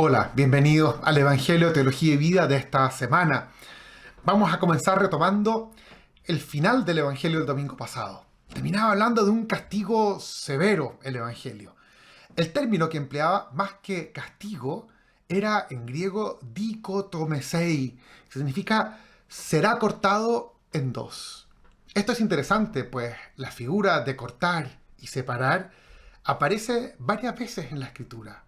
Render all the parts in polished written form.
Hola, bienvenidos al Evangelio, Teología y Vida de esta semana. Vamos a comenzar retomando el final del Evangelio del domingo pasado. Terminaba hablando de un castigo severo el Evangelio. El término que empleaba más que castigo era en griego dikotomesei, que significa será cortado en dos. Esto es interesante, pues la figura de cortar y separar aparece varias veces en la Escritura.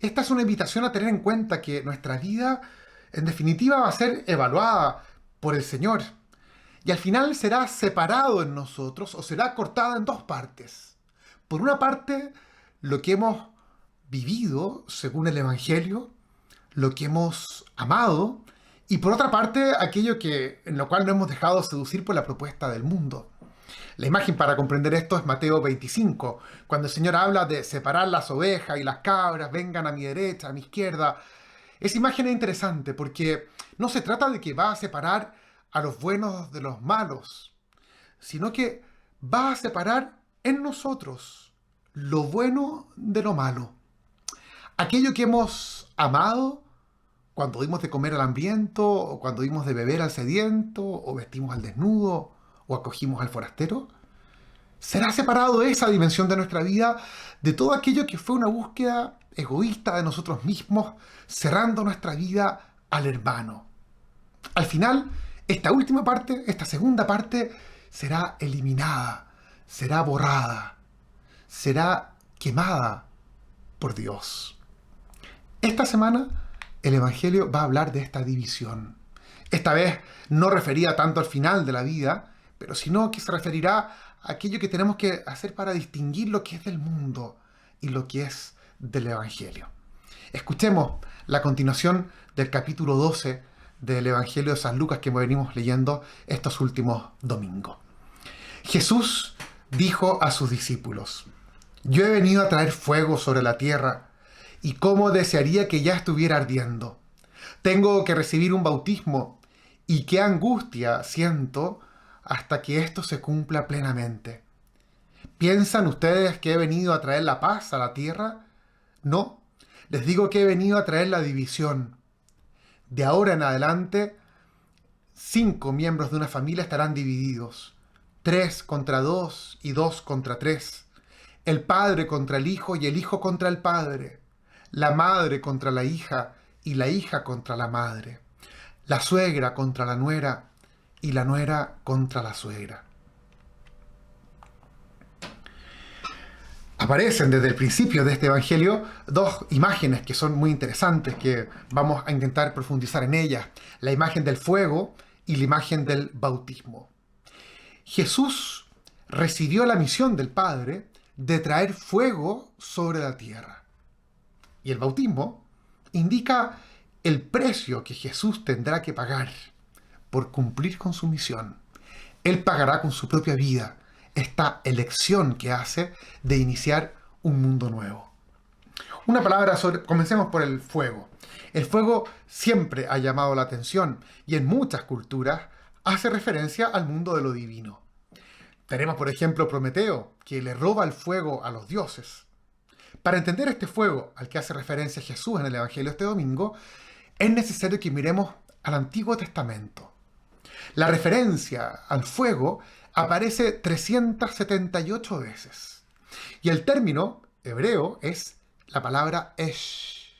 Esta es una invitación a tener en cuenta que nuestra vida, en definitiva, va a ser evaluada por el Señor. Y al final será separado en nosotros o será cortada en dos partes. Por una parte, lo que hemos vivido según el Evangelio, lo que hemos amado, y por otra parte, aquello en lo cual no hemos dejado seducir por la propuesta del mundo. La imagen para comprender esto es Mateo 25, cuando el Señor habla de separar las ovejas y las cabras, vengan a mi derecha, a mi izquierda. Esa imagen es interesante porque no se trata de que va a separar a los buenos de los malos, sino que va a separar en nosotros lo bueno de lo malo. Aquello que hemos amado, cuando dimos de comer al hambriento, o cuando dimos de beber al sediento, o vestimos al desnudo, o acogimos al forastero, será separado esa dimensión de nuestra vida de todo aquello que fue una búsqueda egoísta de nosotros mismos, cerrando nuestra vida al hermano. Al final, esta última parte, esta segunda parte, será eliminada, será borrada, será quemada por Dios. Esta semana, el Evangelio va a hablar de esta división. Esta vez no referida tanto al final de la vida, pero sino que se referirá a aquello que tenemos que hacer para distinguir lo que es del mundo y lo que es del Evangelio. Escuchemos la continuación del capítulo 12 del Evangelio de San Lucas que venimos leyendo estos últimos domingos. Jesús dijo a sus discípulos: yo he venido a traer fuego sobre la tierra, y cómo desearía que ya estuviera ardiendo. Tengo que recibir un bautismo, y qué angustia siento hasta que esto se cumpla plenamente. ¿Piensan ustedes que he venido a traer la paz a la tierra? No, les digo que he venido a traer la división. De ahora en adelante, 5 miembros de una familia estarán divididos, 3 contra 2 y 2 contra 3, el padre contra el hijo y el hijo contra el padre, la madre contra la hija y la hija contra la madre, la suegra contra la nuera y la nuera contra la suegra. Aparecen desde el principio de este Evangelio dos imágenes que son muy interesantes, que vamos a intentar profundizar en ellas: la imagen del fuego y la imagen del bautismo. Jesús recibió la misión del Padre de traer fuego sobre la tierra. Y el bautismo indica el precio que Jesús tendrá que pagar por cumplir con su misión. Él pagará con su propia vida esta elección que hace de iniciar un mundo nuevo. Una palabra comencemos por el fuego. El fuego siempre ha llamado la atención y en muchas culturas hace referencia al mundo de lo divino. Tenemos, por ejemplo, Prometeo, que le roba el fuego a los dioses. Para entender este fuego al que hace referencia Jesús en el Evangelio este domingo, es necesario que miremos al Antiguo Testamento. La referencia al fuego aparece 378 veces. Y el término hebreo es la palabra esh.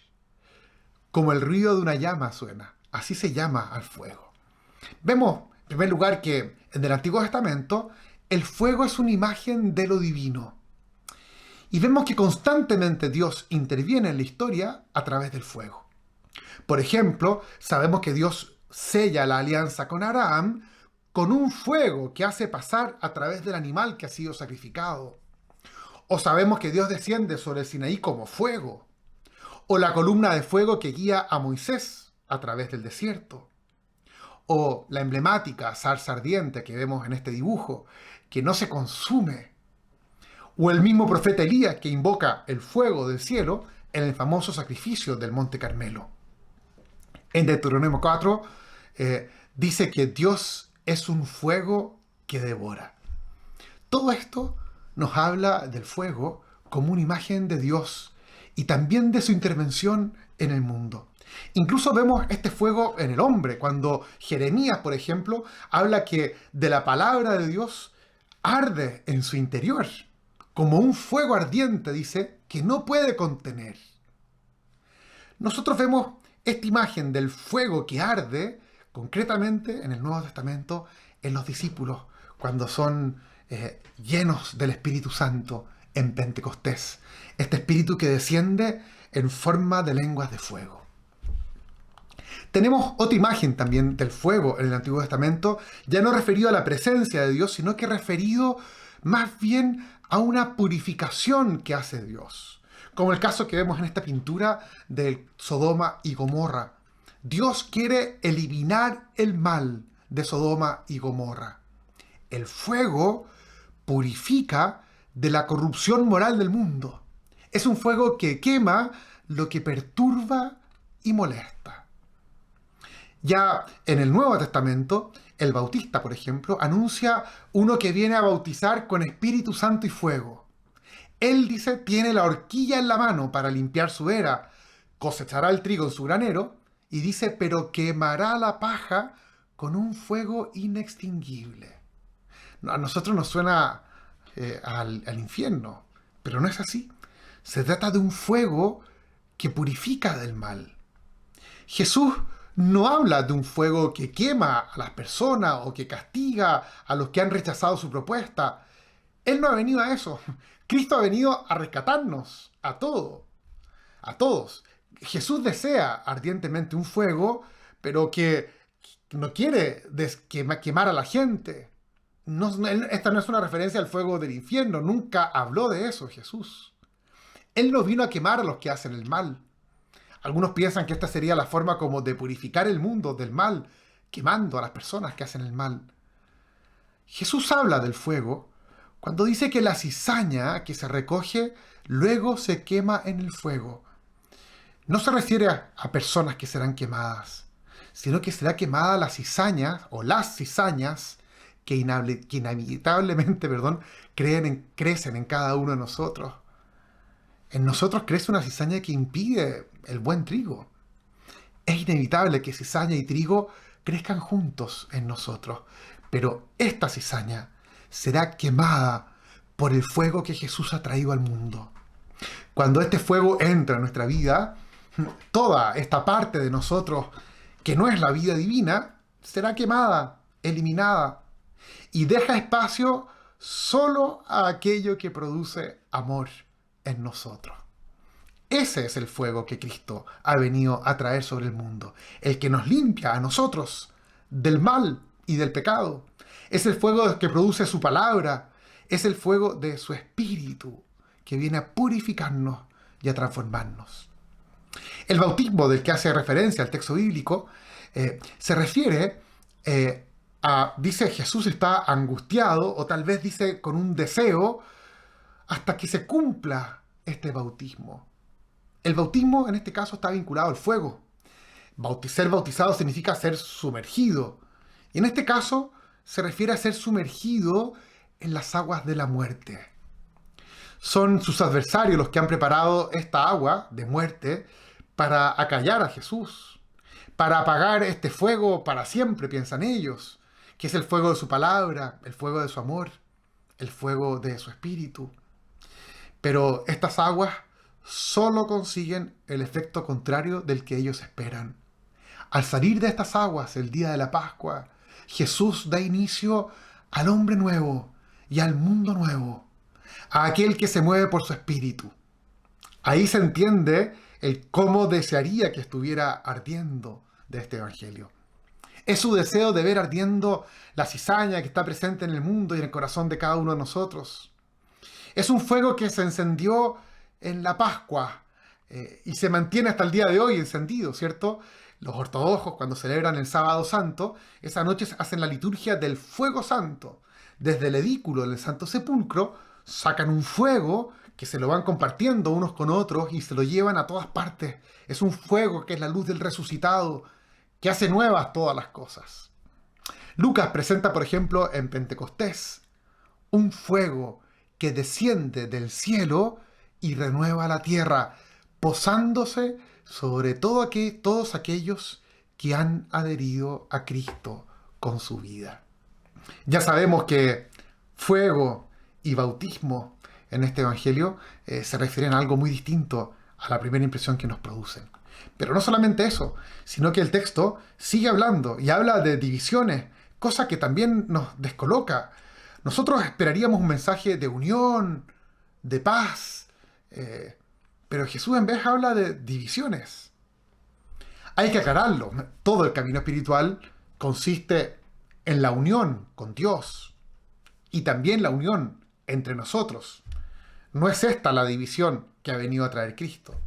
Como el ruido de una llama suena. Así se llama al fuego. Vemos, en primer lugar, que en el Antiguo Testamento el fuego es una imagen de lo divino. Y vemos que constantemente Dios interviene en la historia a través del fuego. Por ejemplo, sabemos que Dios sella la alianza con Abraham con un fuego que hace pasar a través del animal que ha sido sacrificado. O sabemos que Dios desciende sobre el Sinaí como fuego. O la columna de fuego que guía a Moisés a través del desierto. O la emblemática zarza ardiente que vemos en este dibujo, que no se consume. O el mismo profeta Elías que invoca el fuego del cielo en el famoso sacrificio del Monte Carmelo. En Deuteronomio 4 dice que Dios es un fuego que devora. Todo esto nos habla del fuego como una imagen de Dios y también de su intervención en el mundo. Incluso vemos este fuego en el hombre, cuando Jeremías, por ejemplo, habla que de la palabra de Dios arde en su interior, como un fuego ardiente, dice, que no puede contener. Nosotros vemos esta imagen del fuego que arde, concretamente en el Nuevo Testamento, en los discípulos, cuando son llenos del Espíritu Santo en Pentecostés. Este Espíritu que desciende en forma de lenguas de fuego. Tenemos otra imagen también del fuego en el Antiguo Testamento, ya no referido a la presencia de Dios, sino que referido más bien a una purificación que hace Dios. Como el caso que vemos en esta pintura de Sodoma y Gomorra. Dios quiere eliminar el mal de Sodoma y Gomorra. El fuego purifica de la corrupción moral del mundo. Es un fuego que quema lo que perturba y molesta. Ya en el Nuevo Testamento, el Bautista, por ejemplo, anuncia uno que viene a bautizar con Espíritu Santo y fuego. Él dice, tiene la horquilla en la mano para limpiar su era, cosechará el trigo en su granero, y dice, pero quemará la paja con un fuego inextinguible. A nosotros nos suena al infierno, pero no es así. Se trata de un fuego que purifica del mal. Jesús no habla de un fuego que quema a las personas o que castiga a los que han rechazado su propuesta. Él no ha venido a eso. Cristo ha venido a rescatarnos, a todos. Jesús desea ardientemente un fuego, pero que no quiere quemar a la gente. Esta no es una referencia al fuego del infierno. Nunca habló de eso Jesús. Él no vino a quemar a los que hacen el mal. Algunos piensan que esta sería la forma como de purificar el mundo del mal, quemando a las personas que hacen el mal. Jesús habla del fuego cuando dice que la cizaña que se recoge luego se quema en el fuego. No se refiere a personas que serán quemadas, sino que será quemada la cizaña o las cizañas que inevitablemente crecen en cada uno de nosotros. En nosotros crece una cizaña que impide el buen trigo. Es inevitable que cizaña y trigo crezcan juntos en nosotros, pero esta cizaña será quemada por el fuego que Jesús ha traído al mundo. Cuando este fuego entra en nuestra vida, toda esta parte de nosotros que no es la vida divina será quemada, eliminada, y deja espacio solo a aquello que produce amor en nosotros. Ese es el fuego que Cristo ha venido a traer sobre el mundo, el que nos limpia a nosotros del mal y del pecado. Es el fuego que produce su palabra, es el fuego de su espíritu que viene a purificarnos y a transformarnos. El bautismo del que hace referencia el texto bíblico se refiere dice Jesús está angustiado, o tal vez dice con un deseo, hasta que se cumpla este bautismo. El bautismo en este caso está vinculado al fuego. Ser bautizado significa ser sumergido. Y en este caso se refiere a ser sumergido en las aguas de la muerte. Son sus adversarios los que han preparado esta agua de muerte para acallar a Jesús, para apagar este fuego para siempre, piensan ellos, que es el fuego de su palabra, el fuego de su amor, el fuego de su espíritu. Pero estas aguas solo consiguen el efecto contrario del que ellos esperan. Al salir de estas aguas el día de la Pascua, Jesús da inicio al hombre nuevo y al mundo nuevo, a aquel que se mueve por su espíritu. Ahí se entiende el cómo desearía que estuviera ardiendo de este evangelio. Es su deseo de ver ardiendo la cizaña que está presente en el mundo y en el corazón de cada uno de nosotros. Es un fuego que se encendió en la Pascua y se mantiene hasta el día de hoy encendido, ¿cierto? Los ortodoxos, cuando celebran el Sábado Santo, esa noche hacen la liturgia del Fuego Santo. Desde el edículo del Santo Sepulcro sacan un fuego que se lo van compartiendo unos con otros y se lo llevan a todas partes. Es un fuego que es la luz del resucitado, que hace nuevas todas las cosas. Lucas presenta, por ejemplo, en Pentecostés, un fuego que desciende del cielo y renueva la tierra posándose sobre todos aquellos que han adherido a Cristo con su vida. Ya sabemos que fuego y bautismo en este Evangelio se refieren a algo muy distinto a la primera impresión que nos producen. Pero no solamente eso, sino que el texto sigue hablando y habla de divisiones, cosa que también nos descoloca. Nosotros esperaríamos un mensaje de unión, de paz, pero Jesús en vez habla de divisiones. Hay que aclararlo. Todo el camino espiritual consiste en la unión con Dios y también la unión entre nosotros. No es esta la división que ha venido a traer Cristo.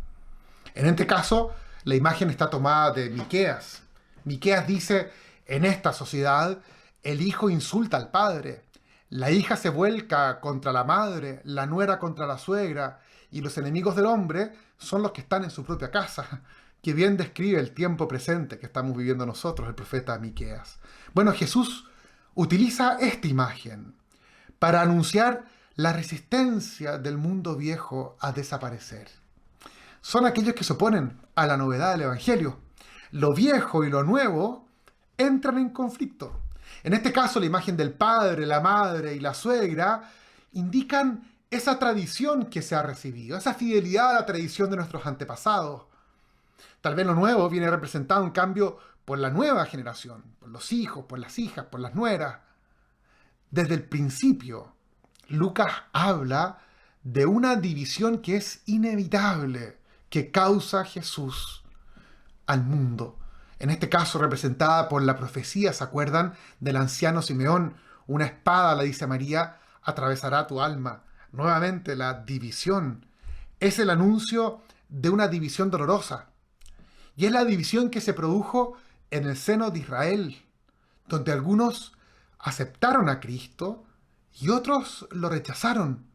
En este caso, la imagen está tomada de Miqueas. Miqueas dice, en esta sociedad, el hijo insulta al padre, la hija se vuelca contra la madre, la nuera contra la suegra, y los enemigos del hombre son los que están en su propia casa, que bien describe el tiempo presente que estamos viviendo nosotros, el profeta Miqueas. Bueno, Jesús utiliza esta imagen para anunciar la resistencia del mundo viejo a desaparecer. Son aquellos que se oponen a la novedad del Evangelio. Lo viejo y lo nuevo entran en conflicto. En este caso, la imagen del padre, la madre y la suegra indican esa tradición que se ha recibido, esa fidelidad a la tradición de nuestros antepasados. Tal vez lo nuevo viene representado en cambio por la nueva generación, por los hijos, por las hijas, por las nueras. Desde el principio, Lucas habla de una división que es inevitable, que causa Jesús al mundo. En este caso representada por la profecía, ¿se acuerdan? Del anciano Simeón, una espada, le dice María, atravesará tu alma. Nuevamente la división. Es el anuncio de una división dolorosa. Y es la división que se produjo en el seno de Israel, donde algunos aceptaron a Cristo y otros lo rechazaron.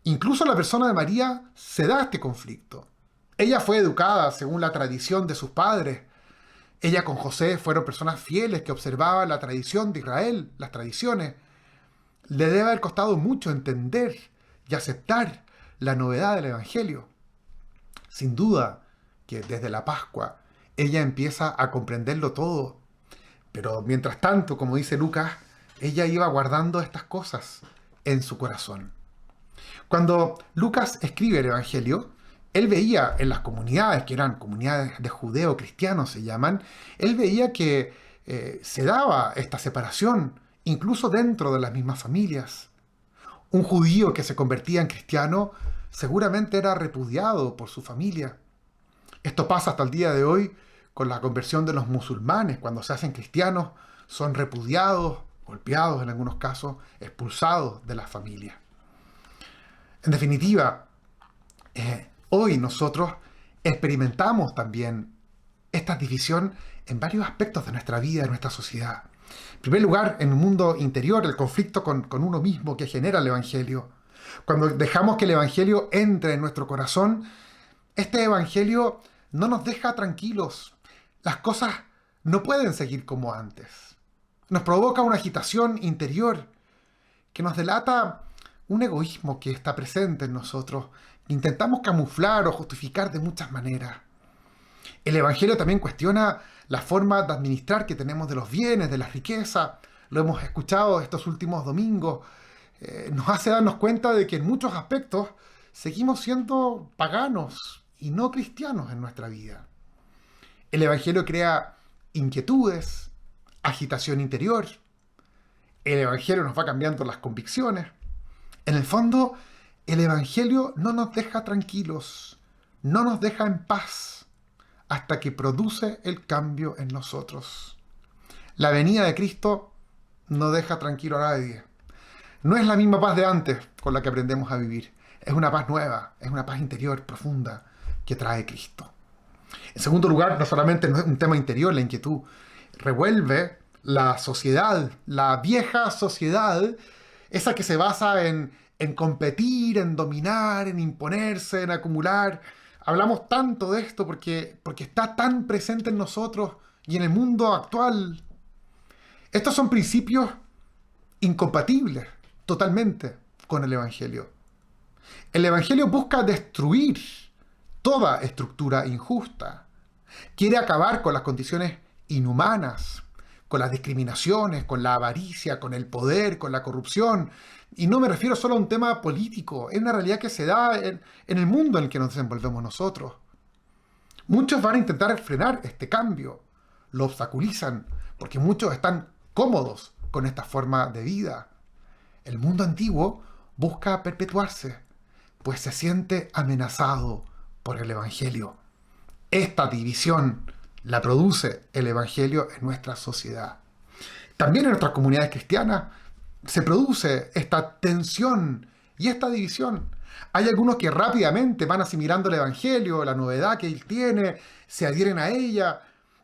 Incluso la persona de María se da este conflicto. Ella fue educada según la tradición de sus padres. Ella con José fueron personas fieles que observaban la tradición de Israel, las tradiciones. Le debe haber costado mucho entender y aceptar la novedad del Evangelio. Sin duda que desde la Pascua ella empieza a comprenderlo todo. Pero mientras tanto, como dice Lucas, ella iba guardando estas cosas en su corazón. Cuando Lucas escribe el Evangelio, él veía en las comunidades, que eran comunidades de judeo-cristianos se llaman, él veía que se daba esta separación, incluso dentro de las mismas familias. Un judío que se convertía en cristiano seguramente era repudiado por su familia. Esto pasa hasta el día de hoy con la conversión de los musulmanes. Cuando se hacen cristianos, son repudiados, golpeados en algunos casos, expulsados de la familia. En definitiva, hoy nosotros experimentamos también esta división en varios aspectos de nuestra vida, de nuestra sociedad. En primer lugar, en el mundo interior, el conflicto con uno mismo que genera el Evangelio. Cuando dejamos que el Evangelio entre en nuestro corazón, este Evangelio no nos deja tranquilos. Las cosas no pueden seguir como antes. Nos provoca una agitación interior que nos delata un egoísmo que está presente en nosotros, que intentamos camuflar o justificar de muchas maneras. El Evangelio también cuestiona la forma de administrar que tenemos de los bienes, de las riquezas. Lo hemos escuchado estos últimos domingos. Nos hace darnos cuenta de que en muchos aspectos seguimos siendo paganos y no cristianos en nuestra vida. El Evangelio crea inquietudes, agitación interior. El Evangelio nos va cambiando las convicciones. En el fondo, el Evangelio no nos deja tranquilos, no nos deja en paz, hasta que produce el cambio en nosotros. La venida de Cristo no deja tranquilo a nadie. No es la misma paz de antes con la que aprendemos a vivir. Es una paz nueva, es una paz interior profunda que trae Cristo. En segundo lugar, no solamente no es un tema interior, la inquietud revuelve la sociedad, la vieja sociedad, esa que se basa en competir, en dominar, en imponerse, en acumular. Hablamos tanto de esto porque está tan presente en nosotros y en el mundo actual. Estos son principios incompatibles totalmente con el Evangelio. El Evangelio busca destruir toda estructura injusta. Quiere acabar con las condiciones inhumanas, con las discriminaciones, con la avaricia, con el poder, con la corrupción. Y no me refiero solo a un tema político, es una realidad que se da en el mundo en el que nos desenvolvemos nosotros. Muchos van a intentar frenar este cambio, lo obstaculizan, porque muchos están cómodos con esta forma de vida. El mundo antiguo busca perpetuarse, pues se siente amenazado por el Evangelio. Esta división la produce el Evangelio en nuestra sociedad. También en nuestras comunidades cristianas se produce esta tensión y esta división. Hay algunos que rápidamente van asimilando el Evangelio, la novedad que él tiene, se adhieren a ella.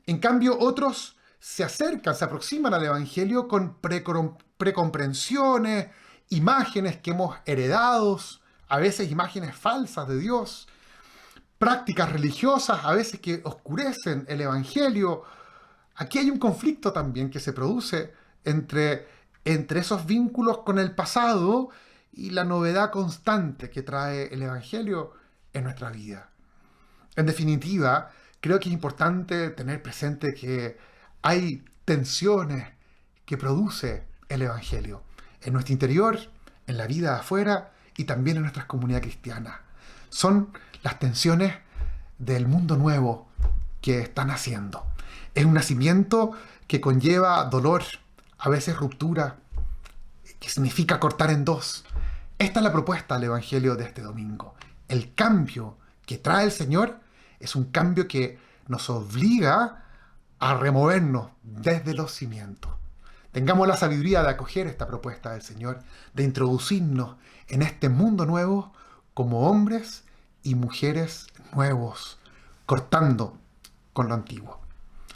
En cambio, otros se acercan, se aproximan al Evangelio con precomprensiones, imágenes que hemos heredado, a veces imágenes falsas de Dios, prácticas religiosas a veces que oscurecen el Evangelio. Aquí hay un conflicto también que se produce entre esos vínculos con el pasado y la novedad constante que trae el Evangelio en nuestra vida. En definitiva, creo que es importante tener presente que hay tensiones que produce el Evangelio en nuestro interior, en la vida de afuera y también en nuestras comunidades cristianas. Son las tensiones del mundo nuevo que están naciendo. Es un nacimiento que conlleva dolor, a veces ruptura, que significa cortar en dos. Esta es la propuesta del Evangelio de este domingo. El cambio que trae el Señor es un cambio que nos obliga a removernos desde los cimientos. Tengamos la sabiduría de acoger esta propuesta del Señor, de introducirnos en este mundo nuevo como hombres y mujeres nuevos, cortando con lo antiguo.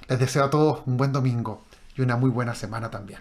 Les deseo a todos un buen domingo y una muy buena semana también.